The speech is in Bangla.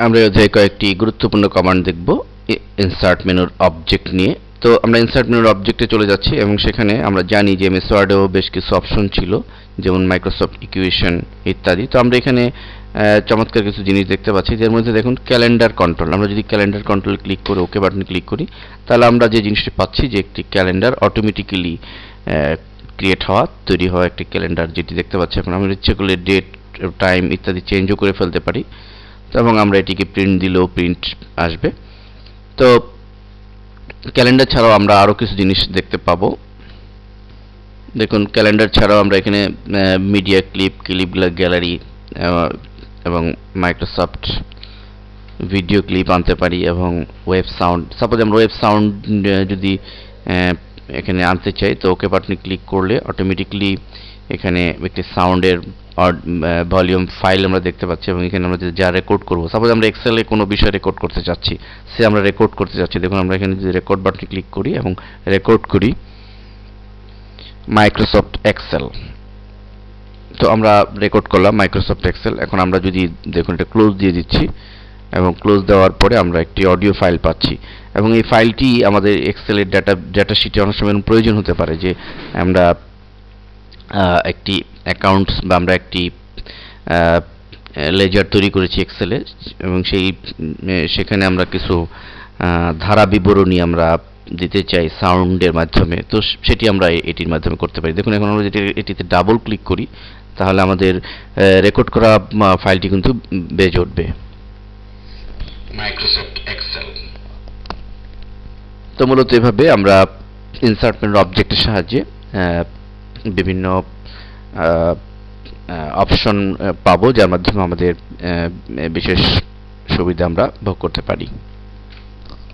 আমরা এই অধ্যায়ে কয়েকটি গুরুত্বপূর্ণ কমান্ড দেখব ইনসার্ট মেনুর অবজেক্ট নিয়ে। তো আমরা ইনসার্ট মেনুর অবজেক্টে চলে যাচ্ছি এবং সেখানে আমরা জানি যে এমএস ওয়ার্ডেও বেশ কিছু অপশন ছিল, যেমন মাইক্রোসফট ইকুয়েশন ইত্যাদি। তো আমরা এখানে চমৎকার কিছু জিনিস দেখতে পাচ্ছি, যার মধ্যে দেখুন ক্যালেন্ডার কন্ট্রোল। আমরা যদি ক্যালেন্ডার কন্ট্রোল ক্লিক করে ওকে বাটনে ক্লিক করি, তাহলে আমরা যে জিনিসটি পাচ্ছি যে একটি ক্যালেন্ডার অটোমেটিক্যালি ক্রিয়েট হওয়া, তৈরি হওয়া একটি ক্যালেন্ডার যেটি দেখতে পাচ্ছি। এখন আমরা ইচ্ছে করলে ডেট, টাইম ইত্যাদি চেঞ্জও করে ফেলতে পারি। এবং আমরা এটিকে প্রিন্ট দিলেও প্রিন্ট আসবে। তো ক্যালেন্ডার ছাড়াও আমরা আরও কিছু জিনিস দেখতে পাবো। দেখুন ক্যালেন্ডার ছাড়াও আমরা এখানে মিডিয়া ক্লিপ, গ্যালারি এবং মাইক্রোসফট ভিডিও ক্লিপ আনতে পারি এবং ওয়েব সাউন্ড। সাপোজ আমরা ওয়েব সাউন্ড যদি এখানে আনতে চাই, তো ওকে বাটনে ক্লিক করলে অটোমেটিকলি এখানে একটি সাউন্ডের ভলিউম ফাইল আমরা দেখতে পাচ্ছি এবং এখানে আমরা যা রেকর্ড করব, সাপোজ আমরা এক্সেলে কোনো বিষয় রেকর্ড করতে চাচ্ছি, সে আমরা রেকর্ড করতে চাচ্ছি, দেখুন আমরা এখানে যদি রেকর্ড বাটনে ক্লিক করি এবং রেকর্ড করি মাইক্রোসফট এক্সেল, তো আমরা রেকর্ড করলাম মাইক্রোসফট এক্সেল। এখন আমরা যদি দেখুন এটা ক্লোজ দিয়ে দিচ্ছি এবং ক্লোজ দেওয়ার পরে আমরা একটি অডিও ফাইল পাচ্ছি এবং এই ফাইলটি আমাদের এক্সেলের ডাটা শিটে অনেক সময় প্রয়োজন হতে পারে, যে আমরা একটি অ্যাকাউন্টস বা আমরা একটি লেজার তৈরি করেছি এক্সেলে এবং সেখানে আমরা কিছু ধারা বিবরণী আমরা দিতে চাই সাউন্ডের মাধ্যমে, তো সেটি আমরা এটির মাধ্যমে করতে পারি। দেখুন এখন আমরা যদি এটিতে ডাবল ক্লিক করি, তাহলে আমাদের রেকর্ড করা ফাইলটি কিন্তু বেজে উঠবে মাইক্রোসফট এক্সেল। তো মূলত এভাবে আমরা ইনসার্ট মেনুর অবজেক্টের সাহায্যে বিভিন্ন অপশন পাবো, যার মাধ্যমে আমাদের বিশেষ সুবিধা আমরা ভোগ করতে পারি।